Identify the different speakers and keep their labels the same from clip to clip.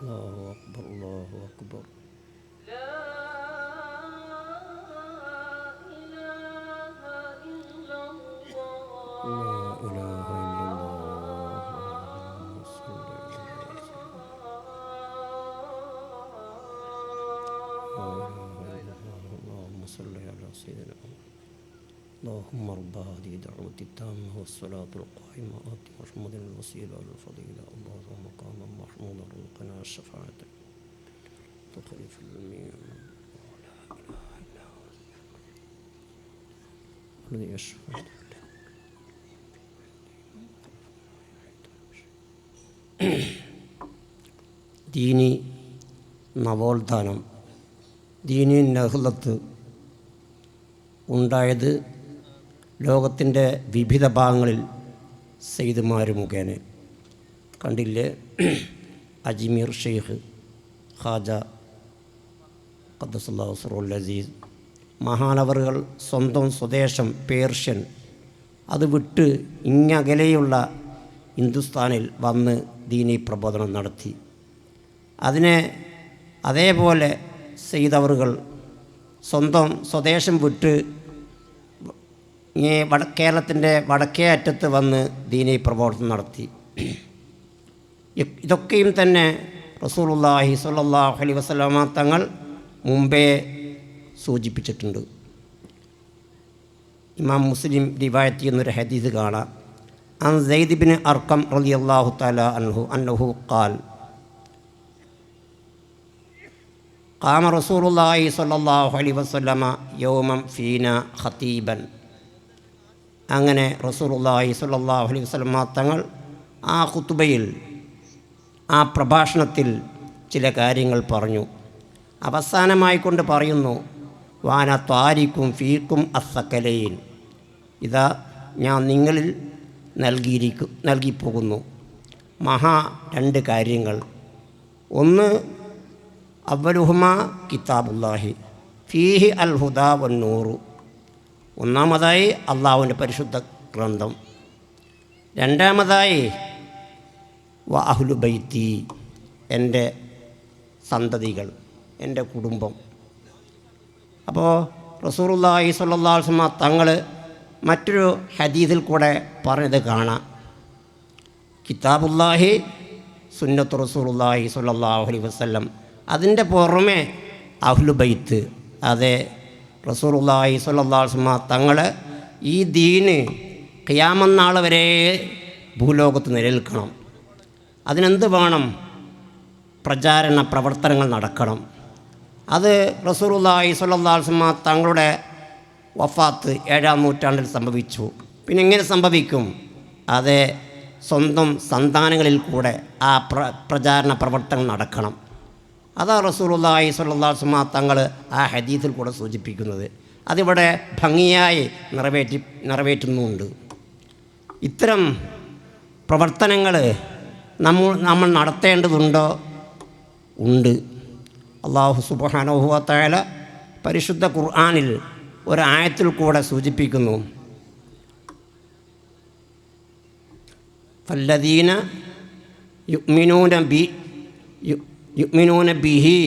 Speaker 1: الله أكبر الله أكبر.
Speaker 2: لا إله إلا الله.
Speaker 1: لا إله إلا الله. اللهم صل على سيدنا. لا إله إلا الله. اللهم صل على سيدنا. اللهم رب هذه الدعوة التامة والصلاة القائمة آت محمد الوسيلة والفضيلة اللهم مقاما محمودا رزقنا الشفاعة تخلف الميعاد. لا إله إلا هو الذي يشفع. ദീനി നവോത്ഥാനം, ദീനി നഹ്ലത്ത് ഉണ്ടായത് ലോകത്തിൻ്റെ വിവിധ ഭാഗങ്ങളിൽ സെയ്ദുമാർ മുഖേന. കണ്ടില്ലേ, അജ്മീർ ഷെയ്ഖ് ഖാജ ഖദ്ദസല്ലാഹു സിർറുൽ അസീസ് മഹാനവറുകൾ സ്വന്തം സ്വദേശം പേർഷ്യൻ അത് വിട്ട് ഇങ്ങകലെയുള്ള ഹിന്ദുസ്ഥാനിൽ വന്ന് ദീനി പ്രബോധനം നടത്തി. അതിനെ അതേപോലെ സെയ്ദവറുകൾ സ്വന്തം സ്വദേശം വിട്ട് കേരളത്തിൻ്റെ വടക്കേ അറ്റത്ത് വന്ന് ദീനി പ്രബോധനം നടത്തി. ഇതൊക്കെയും തന്നെ റസൂലുള്ളാഹി സ്വല്ലല്ലാഹു അലൈഹി വസല്ലമ തങ്ങൾ മുമ്പേ സൂചിപ്പിച്ചിട്ടുണ്ട്. ഇമാം മുസ്ലിം റിവായത്ത് ചെയ്യുന്നൊരു ഹദീസ് കാണാം. അൻ സയ്യിദ് ഇബ്നു അർഖം റളിയല്ലാഹു തആല അൻഹു ഖാൽ ഖാമ റസൂലുള്ളാഹി സ്വല്ലല്ലാഹു അലൈഹി വസല്ലമ യൗമൻ ഫീന ഖതീബൻ. അങ്ങനെ റസൂലുള്ളാഹി സ്വല്ലല്ലാഹു അലൈഹി വസല്ലമ തങ്ങൾ ആ ഖുതുബയിൽ, ആ പ്രഭാഷണത്തിൽ ചില കാര്യങ്ങൾ പറഞ്ഞു. അവസാനമായിക്കൊണ്ട് പറയുന്നു, വാന ത്വാരിക്കും ഫീക്കും അസ്സക്കലൈൻ, ഇതാ ഞാൻ നിങ്ങളിൽ നൽകിപ്പോകുന്നു രണ്ട് കാര്യങ്ങൾ. ഒന്ന്, അവലുഹുമ കിതാബുല്ലാഹി ഫീഹി അൽ ഹുദാ വന്നൂറു, ഒന്നാമതായി അള്ളാഹുവിൻ്റെ പരിശുദ്ധ ഗ്രന്ഥം. രണ്ടാമതായി വ അഹ്ലു ബൈത്തി, എൻ്റെ സന്തതികൾ, എൻ്റെ കുടുംബം. അപ്പോൾ റസൂലുള്ളാഹി സ്വല്ലല്ലാഹു അലൈഹി വസല്ലം തങ്ങൾ മറ്റൊരു ഹദീസിൽ കൂടെ പറഞ്ഞത് കാണാം. കിതാബുല്ലാഹി സുന്നത്തു റസൂലുള്ളാഹി സ്വല്ലല്ലാഹു അലൈഹി വസല്ലം, അതിൻ്റെ പുറമെ അഹ്ലു ബൈത്ത്, അതെ റസൂലുള്ളാഹി സ്വല്ലല്ലാഹു അലൈഹി വസല്ലം തങ്ങൾ ഈ ദീന് ഖിയാമത്ത് നാൾ വരെ ഭൂലോകത്ത് നിലനിൽക്കണം. അതിനെന്ത് വേണം? പ്രചാരണ പ്രവർത്തനങ്ങൾ നടക്കണം. അത് റസൂലുള്ളാഹി സ്വല്ലല്ലാഹു അലൈഹി വസല്ലം തങ്ങളുടെ വഫാത്ത് 7-ാം നൂറ്റാണ്ടിൽ സംഭവിച്ചു. പിന്നെ എങ്ങനെ സംഭവിക്കും? അത് സ്വന്തം സന്താനങ്ങളിൽ കൂടെ ആ പ്രചാരണ പ്രവർത്തനം നടക്കണം. അതാ റസൂലുള്ളാഹി സ്വല്ലല്ലാഹു അലൈഹി വസല്ലം തങ്ങൾ ആ ഹദീസിൽ കൂടെ സൂചിപ്പിക്കുന്നത്. അതിവിടെ ഭംഗിയായി നിറവേറ്റുന്നുണ്ട്. ഇത്തരം പ്രവർത്തനങ്ങൾ നമ്മൾ നടത്തേണ്ടതുണ്ടോ? ഉണ്ട്. അല്ലാഹു സുബ്ഹാനഹു വ തആല പരിശുദ്ധ ഖുർആനിൽ ഒരായത്തിൽ കൂടെ സൂചിപ്പിക്കുന്നു, ഫല്ലദീന യുഅ്മിനൂന ബിഹി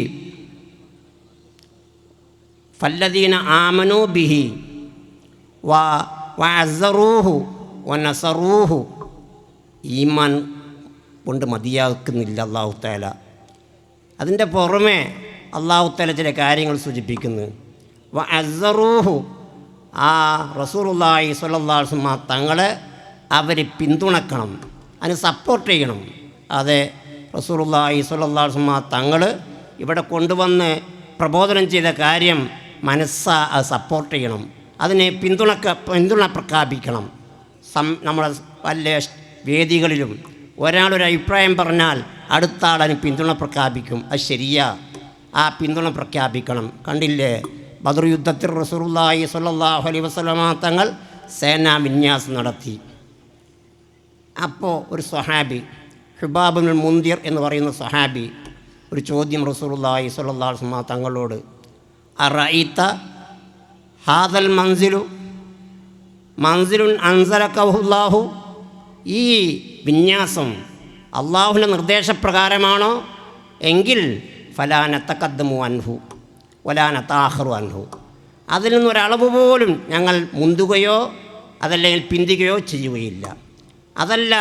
Speaker 1: ഫല്ലദീന ആമനൂ ബിഹി വഅസ്സറൂഹു വനസറൂഹു. ഈമാൻ കൊണ്ട് മതിയാക്കുന്നില്ല അല്ലാഹു തആല. അതിൻ്റെ പുറമെ അല്ലാഹു തആല ചില കാര്യങ്ങൾ സൂചിപ്പിക്കുന്നു. വഅസ്സറൂഹു, ആ റസൂലുള്ളാഹി സ്വല്ലല്ലാഹു അലൈഹി വസല്ലം തങ്ങളെ അവർ പിന്തുണക്കണം, അതിന് സപ്പോർട്ട് ചെയ്യണം. അതെ, റസൂലുള്ളാഹി സ്വല്ലല്ലാഹു അലൈഹി വസല്ലം തങ്ങൾ ഇവിടെ കൊണ്ടുവന്ന് പ്രബോധനം ചെയ്ത കാര്യം അത് സപ്പോർട്ട് ചെയ്യണം, അതിനെ പിന്തുണ പ്രഖ്യാപിക്കണം. നമ്മുടെ വല്ല വേദികളിലും ഒരാളൊരു അഭിപ്രായം പറഞ്ഞാൽ അടുത്ത ആളതിന് പിന്തുണ പ്രഖ്യാപിക്കും. അത് ശരിയാ, ആ പിന്തുണ പ്രഖ്യാപിക്കണം. കണ്ടില്ലേ, ബദർ യുദ്ധത്തിൽ റസൂലുള്ളാഹി സ്വല്ലല്ലാഹു അലൈഹി വസല്ലം തങ്ങൾ സേനാ വിന്യാസം നടത്തി. അപ്പോൾ ഒരു സ്വഹാബി, ഹുബാബ് ഇബ്നുൽ മുൻദിർ എന്ന് പറയുന്ന സ്വഹാബി, ഒരു ചോദ്യം റസൂലുള്ളാഹി സ്വല്ലല്ലാഹു അലൈഹി വസല്ലം തങ്ങളോട്, അറഅയ്ത ഹാദൽ മൻസിലുൻ അൻസലകഹുല്ലാഹു, ഈ വിന്യാസം അള്ളാഹുവിൻ്റെ നിർദ്ദേശപ്രകാരമാണോ എങ്കിൽ ഫലാന തഖദ്ദമു അൻഹു വലാന താഖറു അൻഹു, അതിൽ നിന്നൊരളവ് പോലും ഞങ്ങൾ മുന്തുകയോ അതല്ലെങ്കിൽ പിന്തുകയോ ചെയ്യുകയില്ല. അതല്ല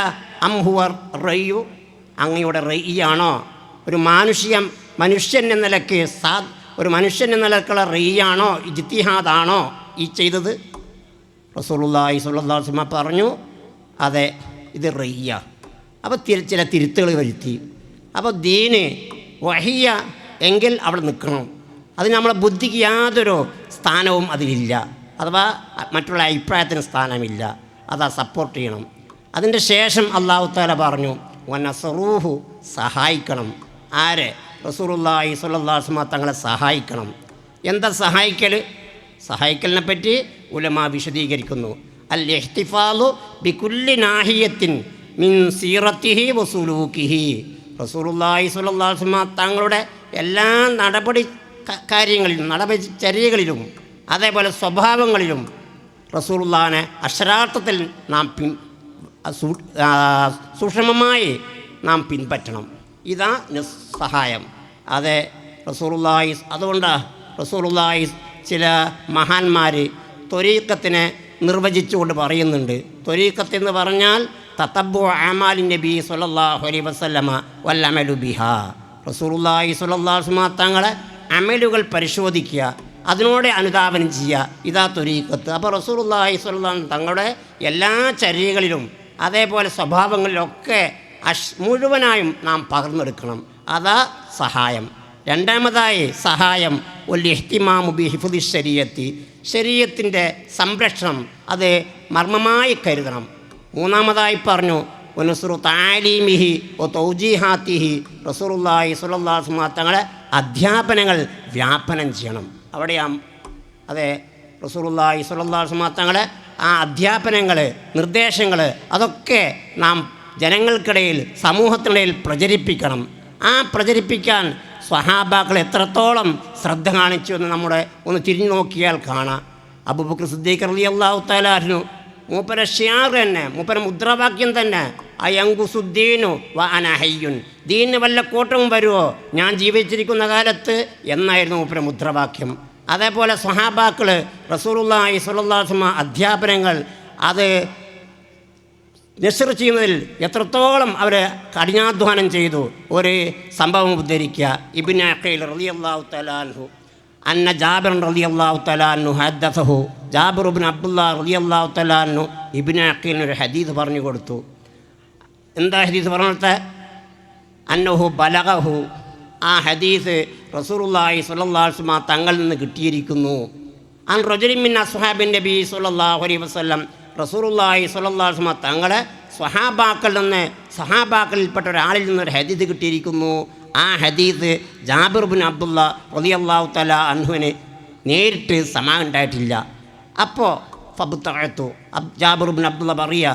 Speaker 1: അംഹുവർ റയ്യു, അങ്ങയുടെ റയ്യാണോ, ഒരു മനുഷ്യൻ എന്ന നിലയ്ക്ക് ഒരു മനുഷ്യൻ എന്ന നിലക്കുള്ള റയ്യാണോ ഇജ്തിഹാദാണോ ഈ ചെയ്തത്? റസൂലുള്ളാഹി സ്വല്ലല്ലാഹു അലൈഹി വസല്ലം പറഞ്ഞു, അതെ ഇത് റയ്യ. അപ്പോൾ ചില തിരുത്തുകൾ വരുത്തി. അപ്പോൾ ദീന് വഹിയ എങ്കിൽ അവിടെ നിൽക്കണം, അതിന് നമ്മളെ ബുദ്ധിക്ക് യാതൊരു സ്ഥാനവും അതിലില്ല, അഥവാ മറ്റുള്ള അഭിപ്രായത്തിന് സ്ഥാനമില്ല, അതാ സപ്പോർട്ട് ചെയ്യണം. അതിൻ്റെ ശേഷം അല്ലാഹു തആല പറഞ്ഞു വനസറൂഹു, സഹായിക്കണം. ആരെ? റസൂലുള്ളാഹി സ്വല്ലല്ലാഹു അലൈഹി വസല്ലം തങ്ങളെ സഹായിക്കണം. എന്താ സഹായിക്കലിനെ പറ്റി ഉലമാ വിശദീകരിക്കുന്നു. അൽ ഇഹ്തിഫാളു ബികുല്ലി നാഹിയത്തിൻ മിൻ സീറത്തിഹി വസുലൂക്കിഹി, റസൂലുള്ളാഹി സ്വല്ലല്ലാഹു അലൈഹി വസല്ലം തങ്ങളുടെ എല്ലാ നടപടിചര്യകളിലും അതേപോലെ സ്വഭാവങ്ങളിലും റസൂലുള്ളാഹിനെ അക്ഷരാർത്ഥത്തിൽ നാം സൂക്ഷ്മമായി നാം പിൻപറ്റണം. ഇതാ സഹായം. അതെ റസൂലുള്ളാഹി, അതുകൊണ്ടാണ് റസൂലുള്ളാഹി ചില മഹാന്മാർ ത്വരീഖത്തിനെ നിർവചിച്ചുകൊണ്ട് പറയുന്നുണ്ട്. ത്വരീഖത്ത് എന്ന് പറഞ്ഞാൽ തതബ്ബു അമാലിൻ നബി സ്വല്ലല്ലാഹു അലൈഹി വസല്ലമ വൽ അമലു ബിഹാ, റസൂലുള്ളാഹി സ്വല്ലല്ലാഹു അലൈഹി വസല്ലം തങ്ങളെ അമലുകൾ പരിശോധിക്കുക, അതിനോട് അനുധാവനം ചെയ്യുക. ഇതാ ത്വരീഖത്ത്. അപ്പോൾ റസൂലുള്ളാഹി സ്വല്ലല്ലാഹു അലൈഹി വസല്ലം തങ്ങളുടെ എല്ലാ ചര്യകളിലും അതേപോലെ സ്വഭാവങ്ങളിലൊക്കെ മുഴുവനായും നാം പകർന്നെടുക്കണം. അതാ സഹായം. രണ്ടാമതായി സഹായം വൽ ഇഹ്തിമാമു ബിഹിഫ്ദി ശരീഅത്തി, ശരീഅത്തിൻ്റെ സംരക്ഷണം അത് മർമ്മമായി കരുതണം. മൂന്നാമതായി പറഞ്ഞു വനസ്റു തആലീമിഹി വ തൗജീഹാത്തിഹി, റസൂലുള്ളാഹി സ്വല്ലല്ലാഹു അലൈഹി വസല്ലം തങ്ങളെ അധ്യാപനങ്ങൾ വ്യാപനം ചെയ്യണം. അവിടെയാണ് അതെ റസൂലുള്ളാഹി സ്വല്ലല്ലാഹു അലൈഹി വസല്ലം തങ്ങളെ ആ അധ്യാപനങ്ങൾ നിർദ്ദേശങ്ങൾ അതൊക്കെ നാം ജനങ്ങൾക്കിടയിൽ സമൂഹത്തിനിടയിൽ പ്രചരിപ്പിക്കണം. ആ പ്രചരിപ്പിക്കാൻ സ്വഹാബാക്കൾ എത്രത്തോളം ശ്രദ്ധ കാണിച്ചു എന്ന് നമ്മുടെ ഒന്ന് തിരിഞ്ഞു നോക്കിയാൽ കാണാം. അബൂബക്കർ സിദ്ദീഖ് റളിയല്ലാഹു തആല അൻഹു മൂപ്പര ഷിയാർ തന്നെ, മൂപ്പര മുദ്രാവാക്യം തന്നെ അയങ്കുസുദ്ദീനു വ അന ഹയ്യുൻ, ദീനിന് വല്ല കോട്ടവും വരുമോ ഞാൻ ജീവിച്ചിരിക്കുന്ന കാലത്ത് എന്നായിരുന്നു മൂപ്പര മുദ്രാവാക്യം. അതേപോലെ സ്വഹാബാക്കൾ റസൂലുള്ളാഹി സ്വല്ലല്ലാഹു അലൈഹി വസല്ലം അധ്യാപനങ്ങൾ അത് നസ്ർ ചെയ്യുന്നതിൽ എത്രത്തോളം അവർ കഠിനാധ്വാനം ചെയ്തു. ഒരു സംഭവം ഉദ്ധരിക്കുക. ഇബ്നു അഖീൽ റളിയല്ലാഹു തആല അൻഹു അന്ന ജാബിർ റളിയല്ലാഹു തആല അൻഹു ഹദ്ദസഹു, ജാബിർ ഇബ്നു അബ്ദുല്ലാഹ് റളിയല്ലാഹു തആല അൻഹു ഇബ്നു അഖീലിന് ഒരു ഹദീസ് പറഞ്ഞു കൊടുത്തു. എന്താ ഹദീസ് പറഞ്ഞത്? അന്നഹു ബലഗഹു, ആ ഹദീസ് റസൂലുള്ളാഹി സ്വല്ലല്ലാഹു അലൈഹി വസല്ലം തങ്ങളിൽ നിന്ന് കിട്ടിയിരിക്കുന്നു. അൻ റജുലിൻ മിൻ അസ്ഹാബിൻ നബി സ്വല്ലല്ലാഹു അലൈഹി വസല്ലം, റസൂലുള്ളാഹി സ്വല്ലല്ലാഹു അലൈഹി വസല്ലം തങ്ങളെ സഹാബാക്കളിൽപ്പെട്ട ഒരാളിൽ നിന്നൊരു ഹദീസ് കിട്ടിയിരിക്കുന്നു. ആ ഹദീസ് ജാബിർ ഇബ്നു അബ്ദുല്ലാഹ് റളിയല്ലാഹു തആല അൻഹുവിന് നേരിട്ട് സമാനം ഉണ്ടായിട്ടില്ല. അപ്പോൾ ഫബ്തഅതു, ജാബിർ ഇബ്നു അബ്ദുല്ലാഹ് പറയുക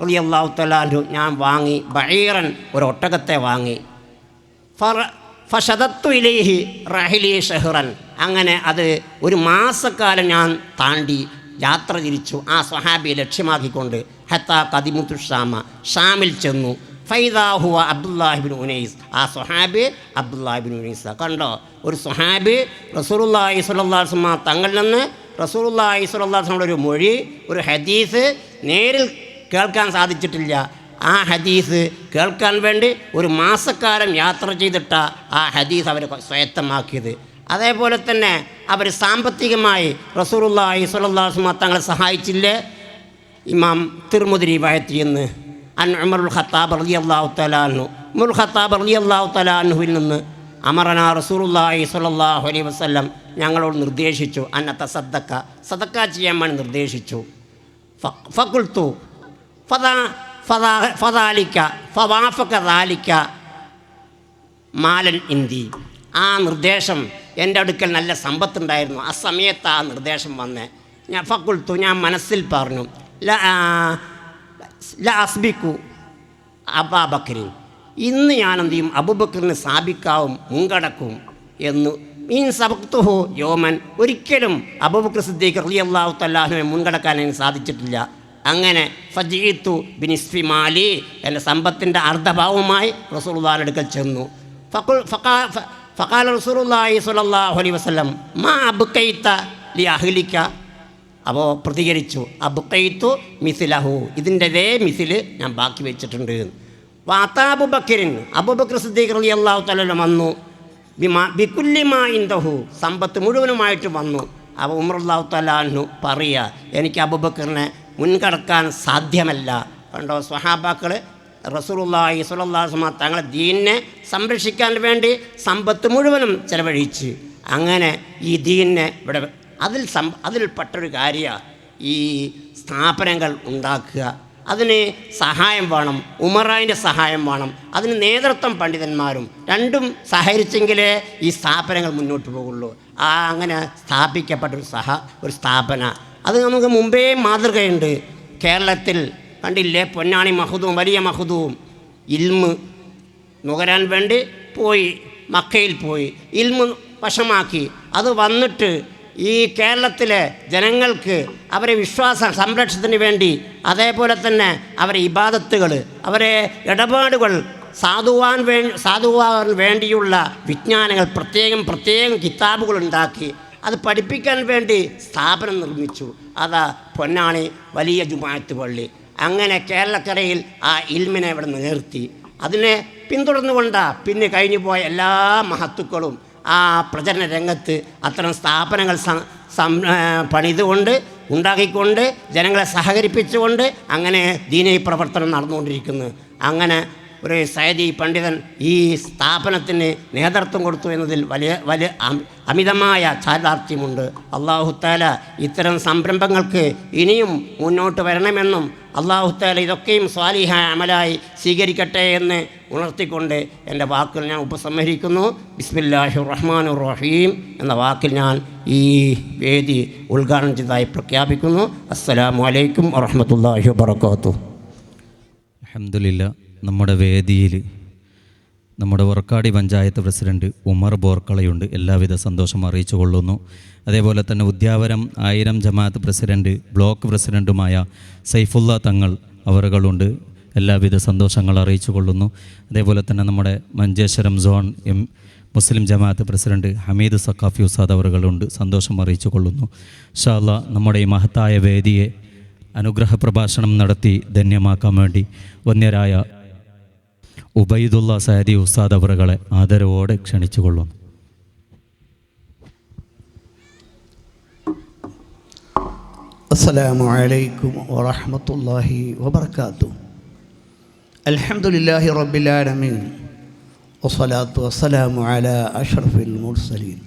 Speaker 1: റളിയല്ലാഹു തആല അൻഹു, ഞാൻ വാങ്ങി ബഈറൻ, ഒരു ഒട്ടകത്തെ വാങ്ങി. ഫശദത്തു ഇലൈഹി റഹിലി ഷഹ്റൻ, അങ്ങനെ അത് ഒരു മാസക്കാലം ഞാൻ താണ്ടി യാത്ര തിരിച്ചു ആ സ്വഹാബിയെ ലക്ഷ്യമാക്കിക്കൊണ്ട്. ഹത്താ ഖദിമുതു ഷാമ, ഷാമിൽ ചെന്നു. ഫൈദാ ഹുവ അബ്ദുല്ലാഹിബ്നു ഉനൈസ്, ആ സ്വഹാബി അബ്ദുല്ലാഹിബ്നു ഉനൈസ. കണ്ടോ, ഒരു സ്വഹാബി റസൂലുള്ളാഹി സ്വല്ലല്ലാഹു അലൈഹി വസല്ലം തങ്ങളിൽ നിന്ന് റസൂലുള്ളാഹി സ്വല്ലല്ലാഹു അലൈഹി വസല്ലം ഒരു മൊഴി, ഒരു ഹദീസ് നേരിൽ കേൾക്കാൻ സാധിച്ചിട്ടില്ല. ആ ഹദീസ് കേൾക്കാൻ വേണ്ടി ഒരു മാസക്കാലം യാത്ര ചെയ്തിട്ട ആ ഹദീസ് അവർ സ്വായത്തമാക്കിയത്. അതേപോലെ തന്നെ അവർ സാമ്പത്തികമായി റസൂലുള്ളാഹി സ്വല്ലല്ലാഹു അലൈഹി വസല്ലം തങ്ങളെ സഹായിച്ചില്ലേ? ഇമാം തിർമുദി റിവായത്ത് ചെയ്യുന്നു അൻ ഉമറുൽ ഖത്താബ് റളിയല്ലാഹു തആല അൻഹു, ഉമറുൽ ഖത്താബ് റളിയല്ലാഹു തആല അൻഹുവിൽ നിന്ന് അമറന റസൂലുള്ളാഹി സ്വല്ലല്ലാഹു അലൈഹി വസല്ലം ഞങ്ങളോട് നിർദ്ദേശിച്ചു, അന്ന തസദ്ദക്ക, സദക്ക ചെയ്യാൻ വേണ്ടി നിർദ്ദേശിച്ചു. ഫഖുൽതു ഫവാഫക ദാലിക മാലൻ ഇന്ദി, ആ നിർദ്ദേശം എൻ്റെ അടുക്കൽ നല്ല സമ്പത്തുണ്ടായിരുന്നു. ആ സമയത്ത് ആ നിർദ്ദേശം വന്നേ. ഞാൻ ഫഖുൽതു, ഞാൻ മനസ്സിൽ പറഞ്ഞു ല അസ്ബിക്കു അബൂബക്കറിൻ, ഇന്ന് ഞാനെന്ത് ചെയ്യും, അബൂബക്കറിന് സാബിക്കാവും, മുൻകടക്കും എന്ന്. മീൻ സബക്തുഹു യോമൻ, ഒരിക്കലും അബൂബക്കർ സിദ്ദീഖ് റളിയല്ലാഹു തആല അൻഹുവിനെ മുൻകടക്കാൻ എനിക്ക് സാധിച്ചിട്ടില്ല. അങ്ങനെ ഫജീത്തു ബിനിസ്ഫി മാലി, എൻ്റെ സമ്പത്തിൻ്റെ അർദ്ധഭാവമായി റസൂലുള്ളാഹിയുടെ അടുക്കൽ ചെന്നു. ഫഖാല റസൂലുള്ളാഹി സ്വല്ലല്ലാഹു അലൈഹി വസല്ലം മാ അബ്ഖൈത ലി അഹ്ലിക. അപ്പോൾ പ്രതികരിച്ചു, അബ്ഖൈതു മിസ്ലഹു, ഇതിൻ്റെതേ മിസിൽ ഞാൻ ബാക്കി വെച്ചിട്ടുണ്ട്. വാത്താ അബൂബക്കറിൻ, അബൂബക്കർ സിദ്ദീഖ് റളിയല്ലാഹു തആല വന്നു, ബികുല്ലി മാ ഇൻദഹു, സമ്പത്ത് മുഴുവനുമായിട്ട് വന്നു. അപ്പോൾ ഉമർ റളിയല്ലാഹു തആല അൻഹു പറയുക, എനിക്ക് അബൂബക്കറിനെ മുൻകടക്കാൻ സാധ്യമല്ല. കണ്ടോ, സ്വഹാബാക്കൾ റസൂലുള്ളാഹി സ്വല്ലല്ലാഹു അലൈഹി വസല്ലം തങ്ങളെ ദീനിനെ സംരക്ഷിക്കാൻ വേണ്ടി സമ്പത്ത് മുഴുവനും ചെലവഴിച്ച് അങ്ങനെ ഈ ദീനിനെ ഇവിടെ അതിൽപ്പെട്ടൊരു കാര്യമാണ് ഈ സ്ഥാപനങ്ങൾ ഉണ്ടാക്കുക. അതിന് സഹായം വേണം, ഉമറായിൻ്റെ സഹായം വേണം, അതിന് നേതൃത്വം പണ്ഡിതന്മാരും രണ്ടും സഹകരിച്ചെങ്കിലേ ഈ സ്ഥാപനങ്ങൾ മുന്നോട്ട് പോകുള്ളൂ. അങ്ങനെ സ്ഥാപിക്കപ്പെട്ടൊരു ഒരു സ്ഥാപന അത് നമുക്ക് മുമ്പേ മാതൃകയുണ്ട്. കേരളത്തിൽ കണ്ടില്ലേ, പൊന്നാനി മഹ്ദൂം, വലിയ മഹ്ദൂം ഇൽമ് നുകരാൻ വേണ്ടി പോയി, മക്കയിൽ പോയി ഇൽമ് വശമാക്കി. അത് വന്നിട്ട് ഈ കേരളത്തിലെ ജനങ്ങൾക്ക് അവരെ വിശ്വാസ സംരക്ഷണത്തിന് വേണ്ടി, അതേപോലെ തന്നെ അവരെ ഇബാദത്തുകൾ, അവരെ ഇടപാടുകൾ സാധുവാൻ വേണ്ടിയുള്ള വിജ്ഞാനങ്ങൾ പ്രത്യേകം കിതാബുകളുണ്ടാക്കി അത് പഠിപ്പിക്കാൻ വേണ്ടി സ്ഥാപനം നിർമ്മിച്ചു. അതാ പൊന്നാണി വലിയ ജുമാഅത്ത് പള്ളി. അങ്ങനെ കേരളക്കരയിൽ ആ ഇൽമിനെ ഇവിടെ നിർത്തി അതിനെ പിന്തുടർന്നുകൊണ്ടാണ് പിന്നെ കഴിഞ്ഞു പോയ എല്ലാ മഹത്തുക്കളും ആ പ്രചരണ രംഗത്ത് അത്തരം സ്ഥാപനങ്ങൾ പണിതുകൊണ്ട് ഉണ്ടാക്കിക്കൊണ്ട് ജനങ്ങളെ സഹകരിപ്പിച്ചുകൊണ്ട് അങ്ങനെ ദീനീ പ്രവർത്തനം നടന്നുകൊണ്ടിരിക്കുന്നു. അങ്ങനെ ഒരു സയ്യിദി പണ്ഡിതൻ ഈ സ്ഥാപനത്തിന് നേതൃത്വം കൊടുത്തു എന്നതിൽ വലിയ അമിതമായ ചാരിതാർത്ഥ്യമുണ്ട്. അല്ലാഹു തആല ഇത്തരം സംരംഭങ്ങൾക്ക് ഇനിയും മുന്നോട്ട് വരണമെന്നും അല്ലാഹു തആല ഇതൊക്കെയും സ്വാലിഹായ അമലായി സ്വീകരിക്കട്ടെ എന്ന് ഉണർത്തിക്കൊണ്ട് എൻ്റെ വാക്കിൽ ഞാൻ ഉപസംഹരിക്കുന്നു. ബിസ്മില്ലാഹിർ റഹ്മാനിർ റഹീം എന്ന വാക്കിൽ ഞാൻ ഈ വേദി ഉദ്ഘാടനം ചെയ്തതായി പ്രഖ്യാപിക്കുന്നു. അസ്സലാമു അലൈക്കും വറഹ്മത്തുള്ളാഹി വബറകാതുഹു.
Speaker 3: അൽഹംദുലില്ലാ, നമ്മുടെ വേദിയിൽ നമ്മുടെ വർക്കാടി പഞ്ചായത്ത് പ്രസിഡന്റ് ഉമർ ബോർക്കളയുണ്ട്. എല്ലാവിധ സന്തോഷം അറിയിച്ചു കൊള്ളുന്നു. അതേപോലെ തന്നെ ഉദ്യാവരം 1000 ജമാഅത്ത് പ്രസിഡന്റ് ബ്ലോക്ക് പ്രസിഡൻറ്റുമായ സൈഫുള്ള തങ്ങൾ അവറുകളുണ്ട്. എല്ലാവിധ സന്തോഷങ്ങൾ അറിയിച്ചു കൊള്ളുന്നു. അതേപോലെ തന്നെ നമ്മുടെ മഞ്ചേശ്വരം സോൺ മുസ്ലിം ജമാഅത്ത് പ്രസിഡന്റ് ഹമീദ് സഖാഫി ഉസ്താദ് അവറുകളുണ്ട്. സന്തോഷം അറിയിച്ചു കൊള്ളുന്നു. ഇൻഷാ അല്ലാഹ് നമ്മുടെ ഈ മഹത്തായ വേദിയെ അനുഗ്രഹ പ്രഭാഷണം നടത്തി ധന്യമാക്കാൻ വേണ്ടി വന്യരായ ഉബൈദുള്ള സഅദി ഉസ്താദ് അവറുകളെ ആദരവോടെ ക്ഷണിച്ചു കൊള്ളുന്നു.
Speaker 4: അസ്സലാമു അലൈക്കും വറഹ്മത്തുള്ളാഹി വബറകാതുഹു. അൽഹംദുലില്ലാഹി റബ്ബിൽ ആലമീൻ വസ്സലാത്തു വസ്സലാമു അലാ അഷ്റഫിൽ മുർസലീൻ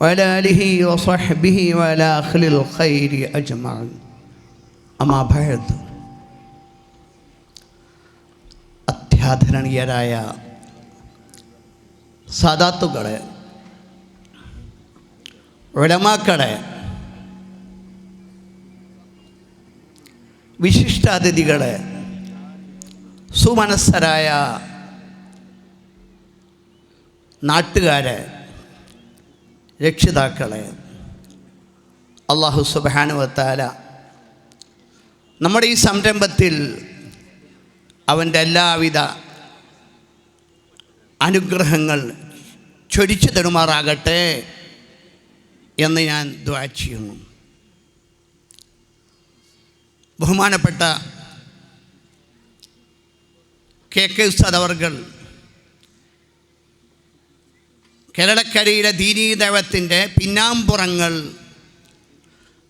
Speaker 4: വഅലാ ആലിഹി വസഹ്ബിഹി വഅലാ അഹ്ലിൽ ഖൈരി അജ്മഈൻ. അമ്മാ ബഅദ്. അത്യാദരണീയരായ സാദാത്തുകളെ, ഉലമാക്കളെ, വിശിഷ്ടാതിഥികളെ, സുമനസ്സരായ നാട്ടുകാരെ, രക്ഷിതാക്കളെ, അല്ലാഹു സുബ്ഹാനഹു വ തആല നമ്മുടെ ഈ സംരംഭത്തിൽ അവൻ്റെ എല്ലാവിധ അനുഗ്രഹങ്ങൾ ചൊരിച്ചു തരുമാറാകട്ടെ എന്ന് ഞാൻ ദുആ ചെയ്യുന്നു. ബഹുമാനപ്പെട്ട കെ ഉസ്താദ് അവർകൾ കേരളക്കരയിലെ ദീനീ ദൈവത്തിൻ്റെ പിന്നാമ്പുറങ്ങൾ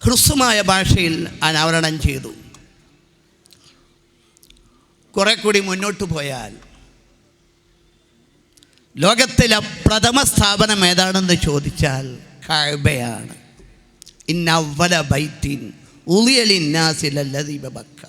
Speaker 4: ഹ്രസ്വമായ ഭാഷയിൽ അനാവരണം ചെയ്തു. കുറെ കൂടി മുന്നോട്ട് പോയാൽ ലോകത്തിലെ പ്രഥമ സ്ഥാപനം ഏതാണെന്ന് ചോദിച്ചാൽ കഅബയാണ്. ഇന്ന അവ്വല ബൈത്തിൻ ഉളിയ ലിന്നാസി ലല്ലദീ ബബക്ക.